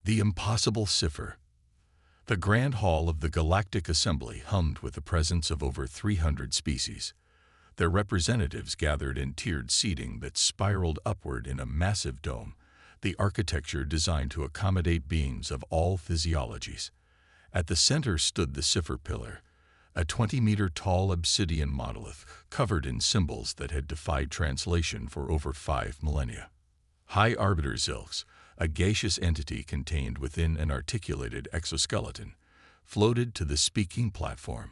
The impossible cipher. The Grand Hall of the Galactic Assembly hummed with the presence of over 300 species. Their representatives gathered in tiered seating that spiraled upward in a massive dome, the architecture designed to accommodate beings of all physiologies. At the center stood the cipher pillar, a 20-meter-tall obsidian monolith covered in symbols that had defied translation for over 5 millennia. High Arbiter Zilx, a gaseous entity contained within an articulated exoskeleton, floated to the speaking platform.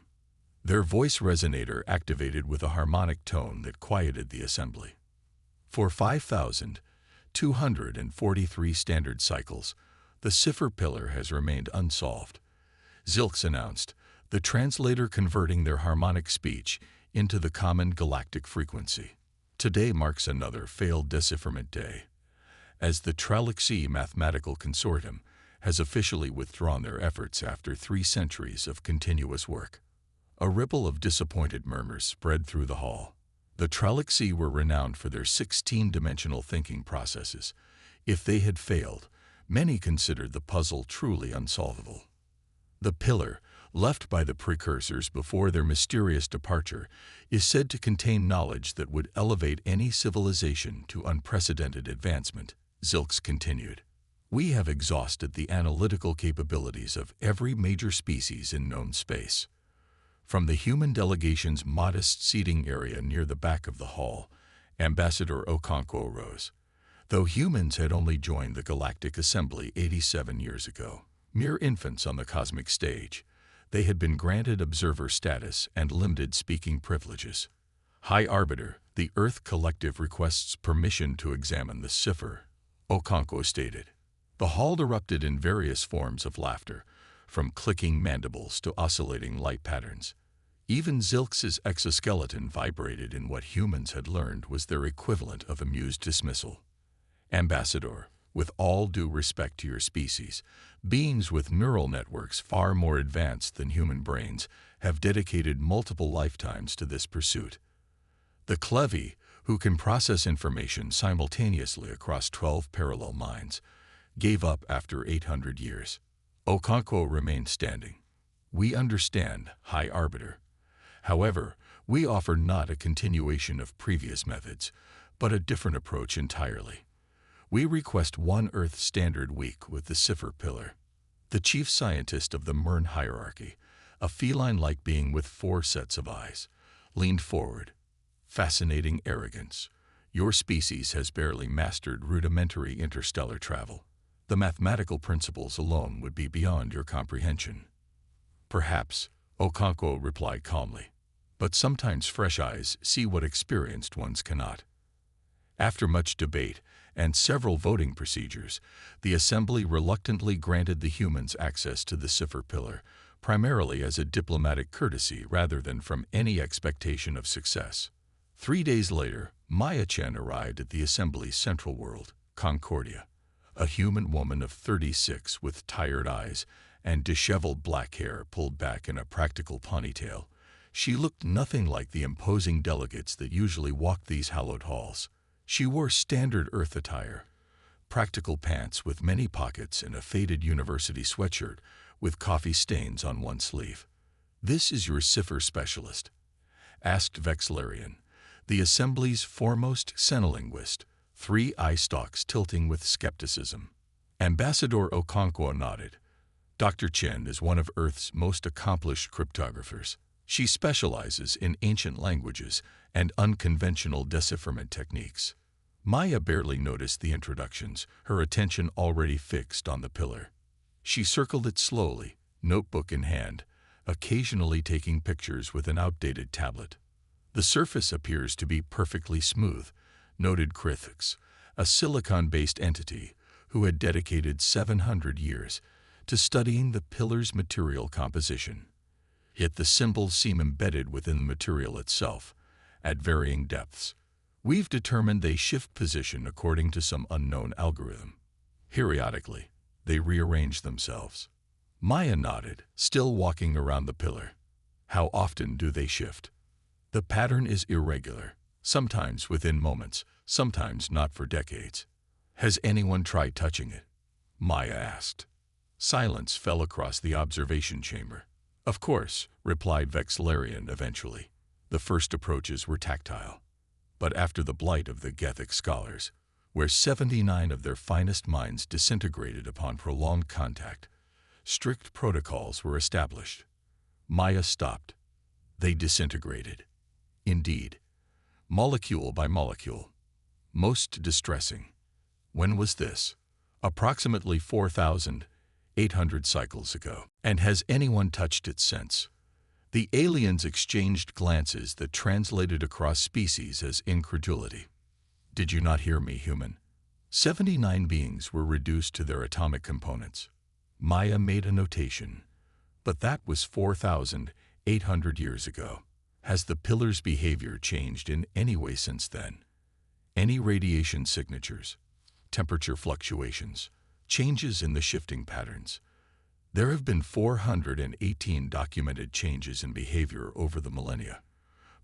Their voice resonator activated with a harmonic tone that quieted the assembly. For 5,243 standard cycles, the cipher pillar has remained unsolved. Zilx announced, the translator converting their harmonic speech into the common galactic frequency. Today marks another failed decipherment day, as the Tralaxy Mathematical Consortium has officially withdrawn their efforts after 3 centuries of continuous work. A ripple of disappointed murmurs spread through the hall. The Tralaxy were renowned for their 16-dimensional thinking processes. If they had failed, many considered the puzzle truly unsolvable. The pillar, left by the precursors before their mysterious departure, is said to contain knowledge that would elevate any civilization to unprecedented advancement. Zilx continued. We have exhausted the analytical capabilities of every major species in known space. From the human delegation's modest seating area near the back of the hall, Ambassador Okonkwo rose. Though humans had only joined the Galactic Assembly 87 years ago, mere infants on the cosmic stage, they had been granted observer status and limited speaking privileges. High Arbiter, the Earth Collective requests permission to examine the cipher, Okonkwo stated. The hall erupted in various forms of laughter, from clicking mandibles to oscillating light patterns. Even Zilx's exoskeleton vibrated in what humans had learned was their equivalent of amused dismissal. Ambassador, with all due respect to your species, beings with neural networks far more advanced than human brains have dedicated multiple lifetimes to this pursuit. The Clevi, who can process information simultaneously across 12 parallel minds, gave up after 800 years. Okonkwo remained standing. We understand, High Arbiter. However, we offer not a continuation of previous methods, but a different approach entirely. We request 1 Earth Standard Week with the cipher pillar. The chief scientist of the Mern hierarchy, a feline-like being with 4 sets of eyes, leaned forward. Fascinating arrogance. Your species has barely mastered rudimentary interstellar travel. The mathematical principles alone would be beyond your comprehension. Perhaps, Okonkwo replied calmly, but sometimes fresh eyes see what experienced ones cannot. After much debate and several voting procedures, the Assembly reluctantly granted the humans access to the cipher pillar, primarily as a diplomatic courtesy rather than from any expectation of success. 3 days later, Maya Chen arrived at the Assembly's central world, Concordia. A human woman of 36 with tired eyes and disheveled black hair pulled back in a practical ponytail, she looked nothing like the imposing delegates that usually walked these hallowed halls. She wore standard Earth attire, practical pants with many pockets and a faded university sweatshirt with coffee stains on one sleeve. "This is your cipher specialist?" asked Vexilarian, the Assembly's foremost senolinguist, 3 eye stalks tilting with skepticism. Ambassador Okonkwo nodded. Dr. Chen is one of Earth's most accomplished cryptographers. She specializes in ancient languages and unconventional decipherment techniques. Maya barely noticed the introductions, her attention already fixed on the pillar. She circled it slowly, notebook in hand, occasionally taking pictures with an outdated tablet. The surface appears to be perfectly smooth, noted Krithix, a silicon-based entity who had dedicated 700 years to studying the pillar's material composition. Yet the symbols seem embedded within the material itself, at varying depths. We've determined they shift position according to some unknown algorithm. Periodically, they rearrange themselves. Maya nodded, still walking around the pillar. How often do they shift? The pattern is irregular, sometimes within moments, sometimes not for decades. Has anyone tried touching it? Maya asked. Silence fell across the observation chamber. Of course, replied Vexillarian eventually. The first approaches were tactile. But after the blight of the Gethic scholars, where 79 of their finest minds disintegrated upon prolonged contact, strict protocols were established. Maya stopped. They disintegrated. Indeed, molecule by molecule. Most distressing. When was this? Approximately 4,800 cycles ago. And has anyone touched it since? The aliens exchanged glances that translated across species as incredulity. Did you not hear me, human? 79 beings were reduced to their atomic components. Maya made a notation. But that was 4,800 years ago. Has the pillar's behavior changed in any way since then? Any radiation signatures, temperature fluctuations, changes in the shifting patterns? There have been 418 documented changes in behavior over the millennia,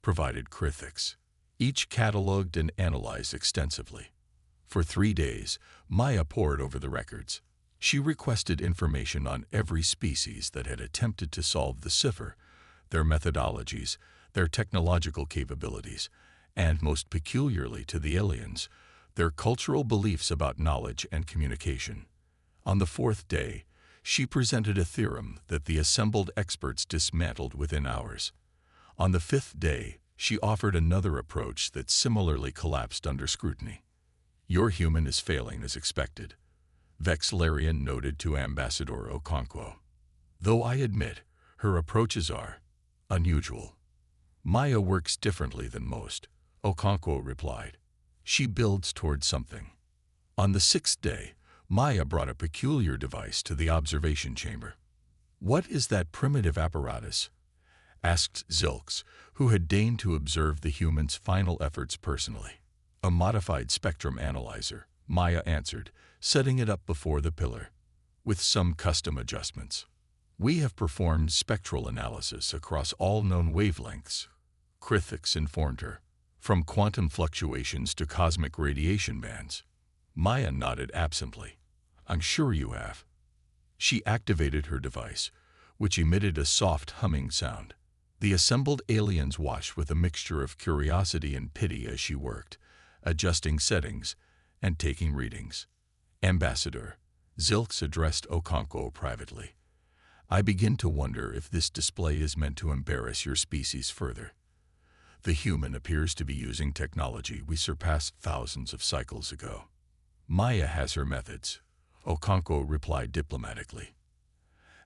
provided Crithix, each cataloged and analyzed extensively. For 3 days, Maya pored over the records. She requested information on every species that had attempted to solve the cipher, their methodologies, their technological capabilities, and most peculiarly to the aliens, their cultural beliefs about knowledge and communication. On the 4th day, she presented a theorem that the assembled experts dismantled within hours. On the 5th day, she offered another approach that similarly collapsed under scrutiny. Your human is failing as expected, Vexillarian noted to Ambassador Okonkwo. Though I admit, her approaches are unusual. Maya works differently than most, Okonkwo replied. She builds towards something. On the 6th day, Maya brought a peculiar device to the observation chamber. What is that primitive apparatus? Asked Zilks, who had deigned to observe the human's final efforts personally. A modified spectrum analyzer, Maya answered, setting it up before the pillar. With some custom adjustments. We have performed spectral analysis across all known wavelengths, Crithix informed her, from quantum fluctuations to cosmic radiation bands. Maya nodded absently. I'm sure you have. She activated her device, which emitted a soft humming sound. The assembled aliens watched with a mixture of curiosity and pity as she worked, adjusting settings and taking readings. Ambassador, Zilks addressed Okonkwo privately. I begin to wonder if this display is meant to embarrass your species further. The human appears to be using technology we surpassed thousands of cycles ago. Maya has her methods, Okonkwo replied diplomatically.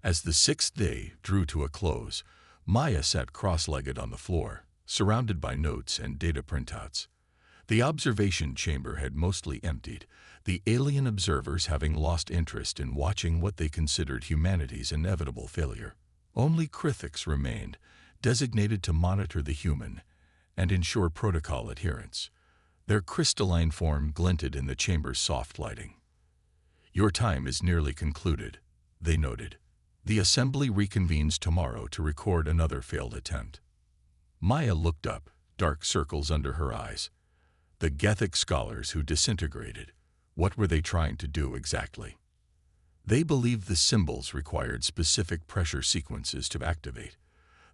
As the 6th day drew to a close, Maya sat cross-legged on the floor, surrounded by notes and data printouts. The observation chamber had mostly emptied, the alien observers having lost interest in watching what they considered humanity's inevitable failure. Only Crithix remained, designated to monitor the human and ensure protocol adherence. Their crystalline form glinted in the chamber's soft lighting. Your time is nearly concluded, they noted. The assembly reconvenes tomorrow to record another failed attempt. Maya looked up, dark circles under her eyes. The Gethic scholars who disintegrated, what were they trying to do exactly? They believed the symbols required specific pressure sequences to activate.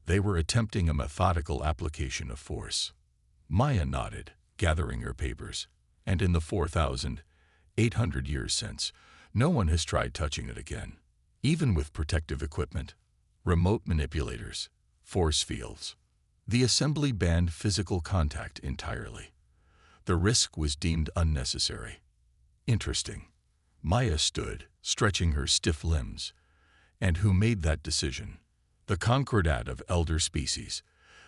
They were attempting a methodical application of force. Maya nodded, gathering her papers, and in the 4,800 years since, no one has tried touching it again. Even with protective equipment, remote manipulators, force fields. The assembly banned physical contact entirely. The risk was deemed unnecessary. Interesting. Maya stood, stretching her stiff limbs. And who made that decision? The concordat of elder species,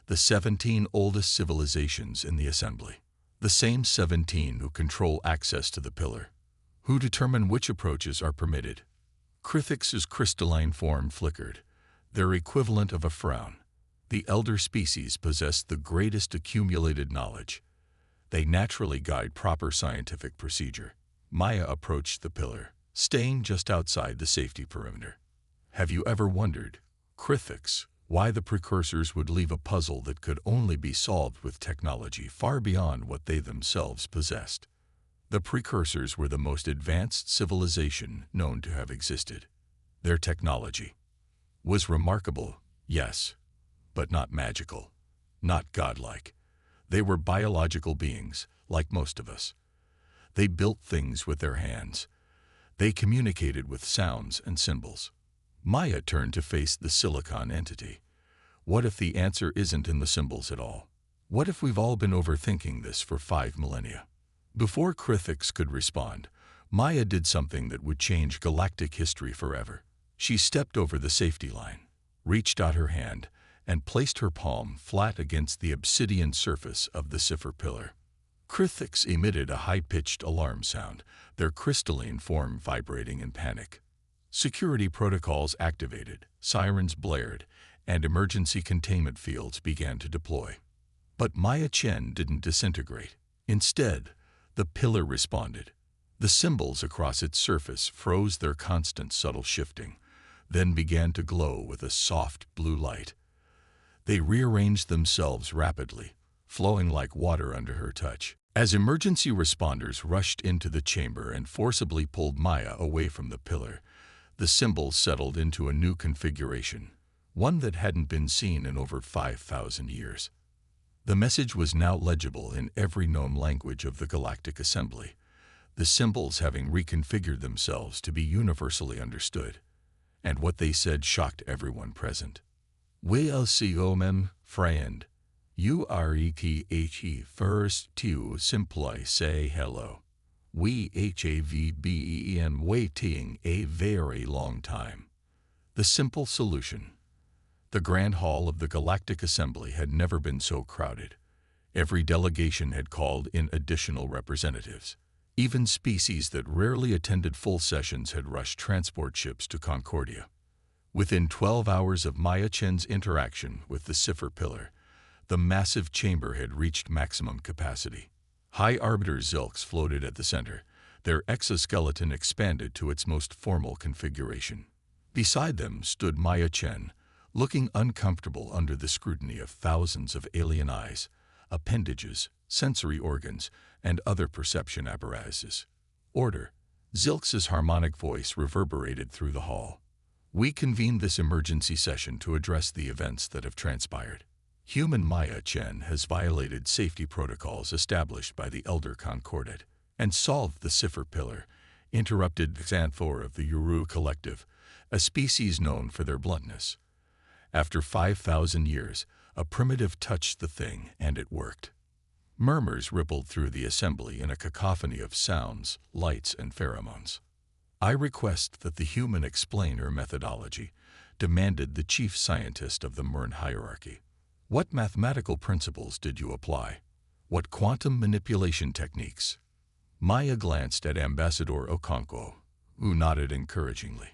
the 17 oldest civilizations in the assembly. The same 17 who control access to the pillar, who determine which approaches are permitted. Crithix's crystalline form flickered, their equivalent of a frown. The elder species possess the greatest accumulated knowledge. They naturally guide proper scientific procedure. Maya approached the pillar, staying just outside the safety perimeter. Have you ever wondered, Crithix, why the precursors would leave a puzzle that could only be solved with technology far beyond what they themselves possessed? The precursors were the most advanced civilization known to have existed. Their technology was remarkable, yes, but not magical, not godlike. They were biological beings, like most of us. They built things with their hands. They communicated with sounds and symbols. Maya turned to face the silicon entity. What if the answer isn't in the symbols at all? What if we've all been overthinking this for 5 millennia? Before Krithix could respond, Maya did something that would change galactic history forever. She stepped over the safety line, reached out her hand, and placed her palm flat against the obsidian surface of the cipher pillar. Krithix emitted a high-pitched alarm sound, their crystalline form vibrating in panic. Security protocols activated, sirens blared, and emergency containment fields began to deploy. But Maya Chen didn't disintegrate. Instead, the pillar responded. The symbols across its surface froze their constant subtle shifting, then began to glow with a soft blue light. They rearranged themselves rapidly, flowing like water under her touch. As emergency responders rushed into the chamber and forcibly pulled Maya away from the pillar, the symbols settled into a new configuration, one that hadn't been seen in over 5,000 years. The message was now legible in every known language of the Galactic Assembly, the symbols having reconfigured themselves to be universally understood. And what they said shocked everyone present. "Welcome, friend. You are ETHE first to simply say hello. We have been waiting a very long time." The simple solution. The Grand Hall of the Galactic Assembly had never been so crowded. Every delegation had called in additional representatives. Even species that rarely attended full sessions had rushed transport ships to Concordia. Within 12 hours of Maya Chen's interaction with the cipher pillar, the massive chamber had reached maximum capacity. High Arbiter Zilks floated at the center, their exoskeleton expanded to its most formal configuration. Beside them stood Maya Chen, looking uncomfortable under the scrutiny of thousands of alien eyes, appendages, sensory organs, and other perception apparatuses. "Order." Zilks's harmonic voice reverberated through the hall. "We convened this emergency session to address the events that have transpired. Human Maya Chen has violated safety protocols established by the Elder Concordat and solved the cipher pillar," interrupted Xanthor of the Uru Collective, a species known for their bluntness. After 5,000 years, a primitive touched the thing, and it worked. Murmurs rippled through the assembly in a cacophony of sounds, lights, and pheromones. "I request that the human explain her methodology," demanded the chief scientist of the Mern hierarchy. "What mathematical principles did you apply? What quantum manipulation techniques?" Maya glanced at Ambassador Okonkwo, who nodded encouragingly.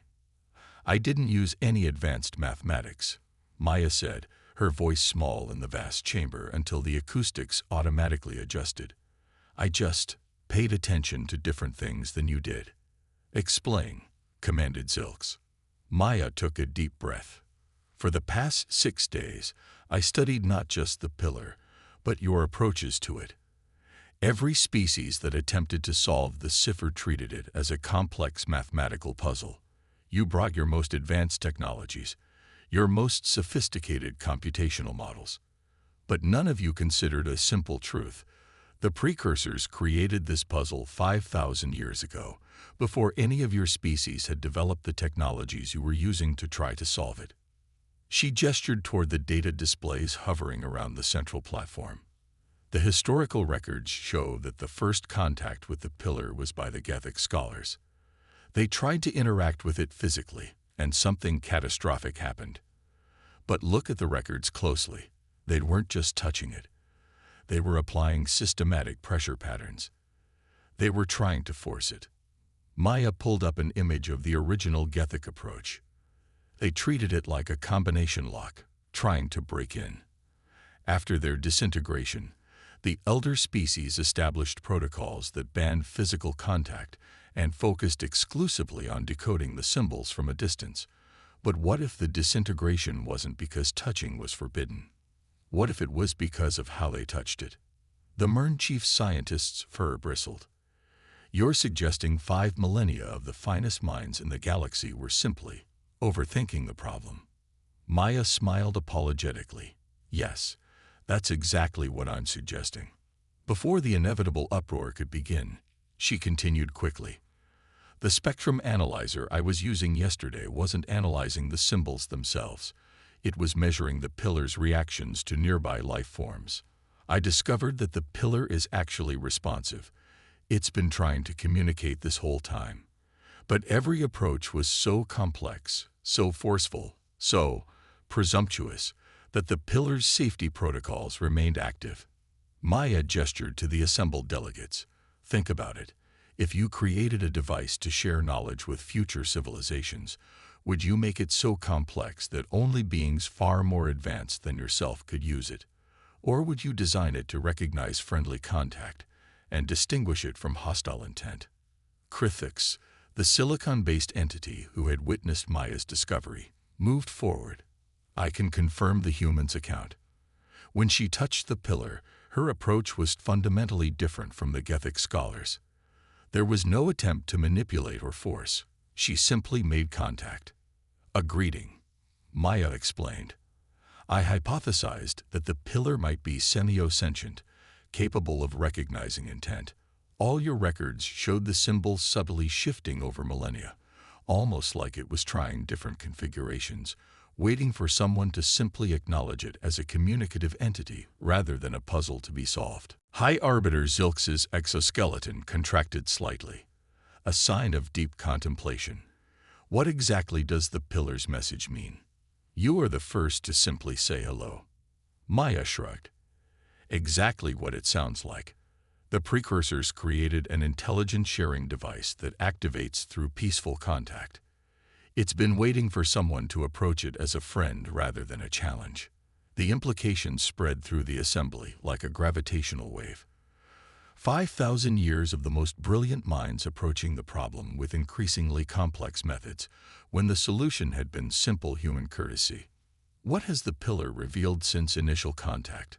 "I didn't use any advanced mathematics," Maya said, her voice small in the vast chamber until the acoustics automatically adjusted. "I just paid attention to different things than you did." "Explain," commanded Zilks. Maya took a deep breath. "For the past 6 days, I studied not just the pillar, but your approaches to it. Every species that attempted to solve the cipher treated it as a complex mathematical puzzle. You brought your most advanced technologies, your most sophisticated computational models. But none of you considered a simple truth. The precursors created this puzzle 5,000 years ago, before any of your species had developed the technologies you were using to try to solve it." She gestured toward the data displays hovering around the central platform. "The historical records show that the first contact with the pillar was by the Gethic scholars. They tried to interact with it physically, and something catastrophic happened. But look at the records closely. They weren't just touching it. They were applying systematic pressure patterns. They were trying to force it." Maya pulled up an image of the original Gethic approach. They treated it like a combination lock, trying to break in. After their disintegration, the elder species established protocols that banned physical contact and focused exclusively on decoding the symbols from a distance. But what if the disintegration wasn't because touching was forbidden? What if it was because of how they touched it? The Mern chief scientist's fur bristled. You're suggesting 5 millennia of the finest minds in the galaxy were simply overthinking the problem. Maya smiled apologetically. Yes, that's exactly what I'm suggesting. Before the inevitable uproar could begin, she continued quickly. The spectrum analyzer I was using yesterday wasn't analyzing the symbols themselves. It was measuring the pillar's reactions to nearby life forms. I discovered that the pillar is actually responsive. It's been trying to communicate this whole time. But every approach was so complex, so forceful, so presumptuous, that the pillar's safety protocols remained active. Maya gestured to the assembled delegates. Think about it. If you created a device to share knowledge with future civilizations, would you make it so complex that only beings far more advanced than yourself could use it? Or would you design it to recognize friendly contact and distinguish it from hostile intent? Krithix, the silicon-based entity who had witnessed Maya's discovery, moved forward. I can confirm the human's account. When she touched the pillar, her approach was fundamentally different from the Gethic scholars. There was no attempt to manipulate or force. She simply made contact. A greeting, Maya explained. I hypothesized that the pillar might be semi-sentient, capable of recognizing intent. All your records showed the symbols subtly shifting over millennia, almost like it was trying different configurations, waiting for someone to simply acknowledge it as a communicative entity rather than a puzzle to be solved. High Arbiter Zilx's exoskeleton contracted slightly, a sign of deep contemplation. What exactly does the pillar's message mean? You are the first to simply say hello. Maya shrugged. Exactly what it sounds like. The precursors created an intelligent sharing device that activates through peaceful contact. It's been waiting for someone to approach it as a friend rather than a challenge. The implications spread through the assembly like a gravitational wave. 5,000 years of the most brilliant minds approaching the problem with increasingly complex methods, when the solution had been simple human courtesy. What has the pillar revealed since initial contact?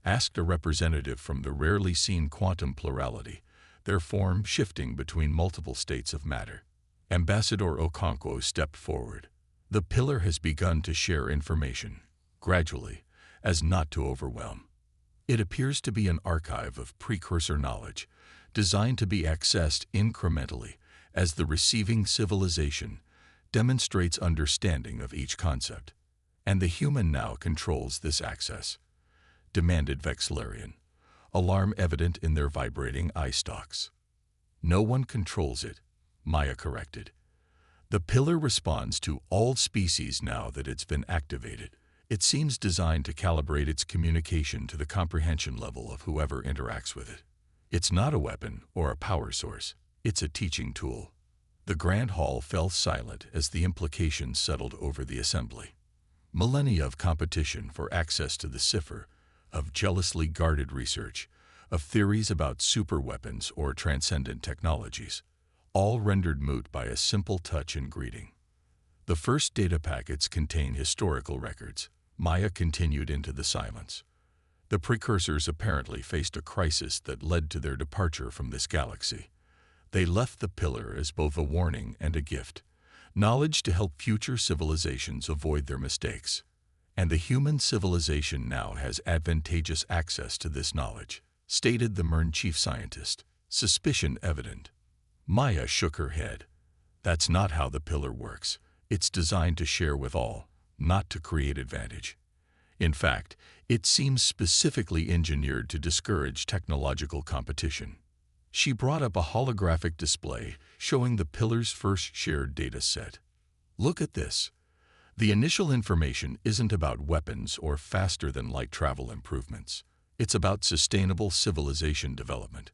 Asked a representative from the rarely seen quantum plurality, their form shifting between multiple states of matter. Ambassador Okonkwo stepped forward. The pillar has begun to share information, gradually, as not to overwhelm. It appears to be an archive of precursor knowledge, designed to be accessed incrementally as the receiving civilization demonstrates understanding of each concept. And the human now controls this access, demanded Vexilarian, alarm evident in their vibrating eye stalks. No one controls it, Maya corrected. The pillar responds to all species now that it's been activated. It seems designed to calibrate its communication to the comprehension level of whoever interacts with it. It's not a weapon or a power source. It's a teaching tool. The Grand Hall fell silent as the implications settled over the assembly. Millennia of competition for access to the cipher, of jealously guarded research, of theories about superweapons or transcendent technologies, all rendered moot by a simple touch and greeting. The first data packets contain historical records. Maya continued into the silence. The precursors apparently faced a crisis that led to their departure from this galaxy. They left the pillar as both a warning and a gift, knowledge to help future civilizations avoid their mistakes. And the human civilization now has advantageous access to this knowledge, stated the MERN chief scientist, suspicion evident. Maya shook her head. That's not how the pillar works. It's designed to share with all, not to create advantage. In fact, it seems specifically engineered to discourage technological competition. She brought up a holographic display showing the pillar's first shared data set. Look at this. The initial information isn't about weapons or faster-than-light travel improvements. It's about sustainable civilization development,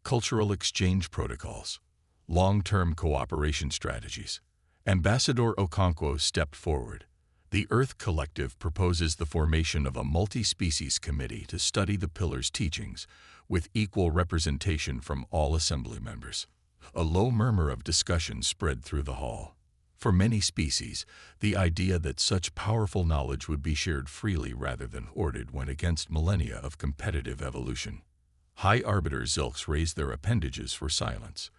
cultural exchange protocols, long-term cooperation strategies. Ambassador Okonkwo stepped forward. The Earth Collective proposes the formation of a multi-species committee to study the pillar's teachings, with equal representation from all assembly members. A low murmur of discussion spread through the hall. For many species, the idea that such powerful knowledge would be shared freely rather than hoarded went against millennia of competitive evolution. High arbiter Zilks raised their appendages for silence.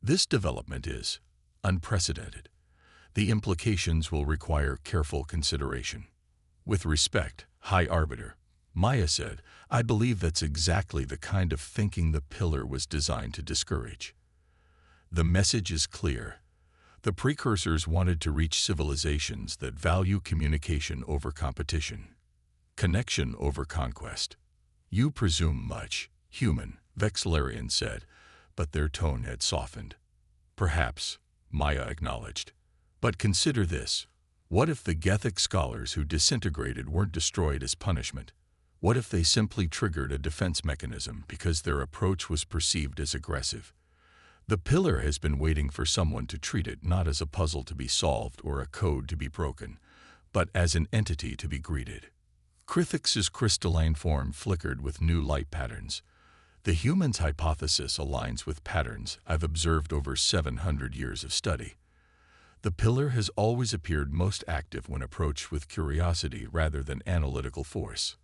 This development is unprecedented. The implications will require careful consideration. With respect, High Arbiter, Maya said, I believe that's exactly the kind of thinking the pillar was designed to discourage. The message is clear. The precursors wanted to reach civilizations that value communication over competition, connection over conquest. You presume much, human, Vexillarian said, but their tone had softened. Perhaps, Maya acknowledged. But consider this. What if the Gethic scholars who disintegrated weren't destroyed as punishment? What if they simply triggered a defense mechanism because their approach was perceived as aggressive? The pillar has been waiting for someone to treat it not as a puzzle to be solved or a code to be broken, but as an entity to be greeted. Krithix's crystalline form flickered with new light patterns. The human's hypothesis aligns with patterns I've observed over 700 years of study. The pillar has always appeared most active when approached with curiosity rather than analytical force.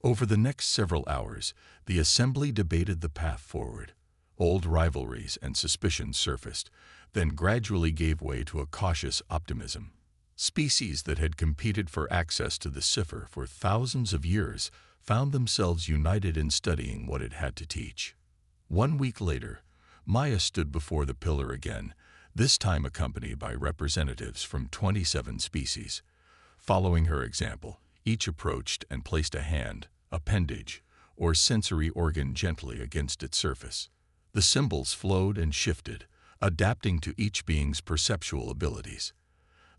Over the next several hours, the assembly debated the path forward. Old rivalries and suspicions surfaced, then gradually gave way to a cautious optimism. Species that had competed for access to the cipher for thousands of years found themselves united in studying what it had to teach. 1 week later, Maya stood before the pillar again, this time accompanied by representatives from 27 species. Following her example, each approached and placed a hand, appendage, or sensory organ gently against its surface. The symbols flowed and shifted, adapting to each being's perceptual abilities.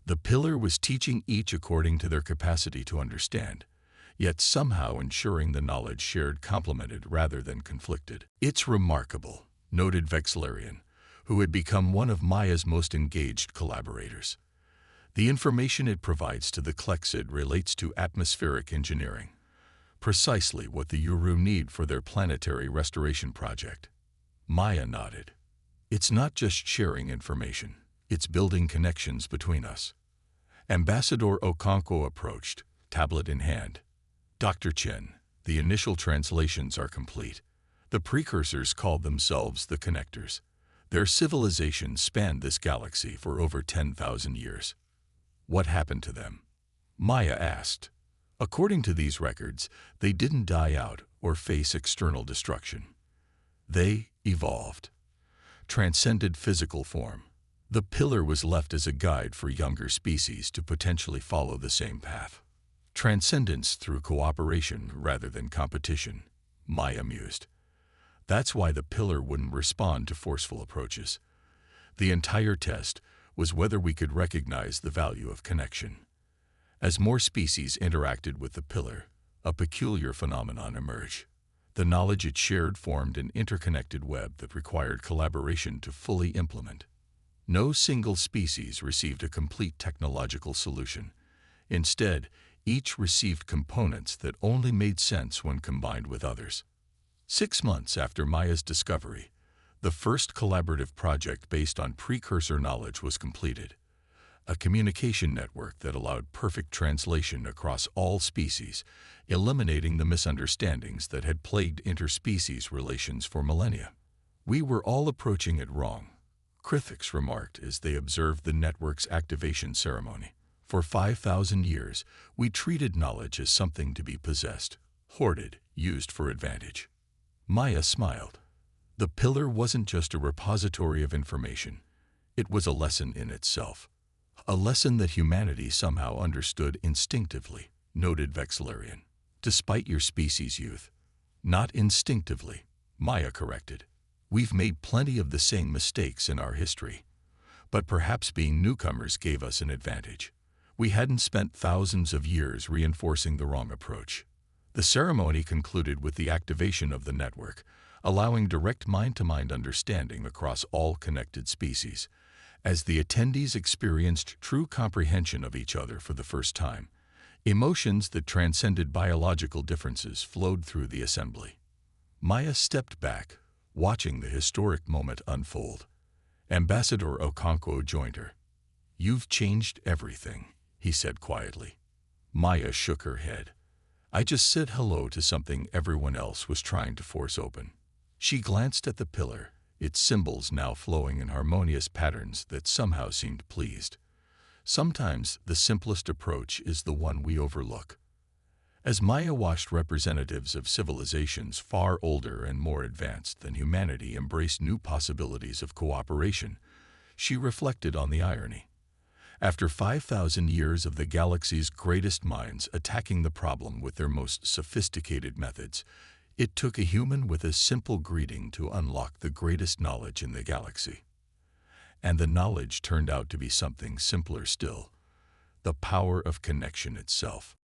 The pillar was teaching each according to their capacity to understand, yet somehow ensuring the knowledge shared complemented rather than conflicted. It's remarkable, noted Vexillarian, who had become one of Maya's most engaged collaborators. The information it provides to the Klexid relates to atmospheric engineering, precisely what the Uru need for their planetary restoration project. Maya nodded. It's not just sharing information, it's building connections between us. Ambassador Okonkwo approached, tablet in hand. Dr. Chen, the initial translations are complete. The precursors called themselves the Connectors. Their civilization spanned this galaxy for over 10,000 years. What happened to them? Maya asked. According to these records, they didn't die out or face external destruction. They evolved, transcended physical form. The pillar was left as a guide for younger species to potentially follow the same path. Transcendence through cooperation rather than competition, Maya mused. That's why the pillar wouldn't respond to forceful approaches. The entire test was whether we could recognize the value of connection. As more species interacted with the pillar, a peculiar phenomenon emerged. The knowledge it shared formed an interconnected web that required collaboration to fully implement. No single species received a complete technological solution. Instead, each received components that only made sense when combined with others. 6 months after Maya's discovery, the first collaborative project based on precursor knowledge was completed. A communication network that allowed perfect translation across all species, eliminating the misunderstandings that had plagued interspecies relations for millennia. We were all approaching it wrong, Krithix remarked as they observed the network's activation ceremony. For 5,000 years, we treated knowledge as something to be possessed, hoarded, used for advantage. Maya smiled. The pillar wasn't just a repository of information. It was a lesson in itself. A lesson that humanity somehow understood instinctively, noted Vexillarian. Despite your species' youth. Not instinctively, Maya corrected. We've made plenty of the same mistakes in our history. But perhaps being newcomers gave us an advantage. We hadn't spent thousands of years reinforcing the wrong approach. The ceremony concluded with the activation of the network, allowing direct mind-to-mind understanding across all connected species. As the attendees experienced true comprehension of each other for the first time, emotions that transcended biological differences flowed through the assembly. Maya stepped back, watching the historic moment unfold. Ambassador Okonkwo joined her. "You've changed everything," he said quietly. Maya shook her head. "I just said hello to something everyone else was trying to force open." She glanced at the pillar, its symbols now flowing in harmonious patterns that somehow seemed pleased. Sometimes the simplest approach is the one we overlook. As Maya watched representatives of civilizations far older and more advanced than humanity embrace new possibilities of cooperation, she reflected on the irony. After 5,000 years of the galaxy's greatest minds attacking the problem with their most sophisticated methods, it took a human with a simple greeting to unlock the greatest knowledge in the galaxy. And the knowledge turned out to be something simpler still: the power of connection itself.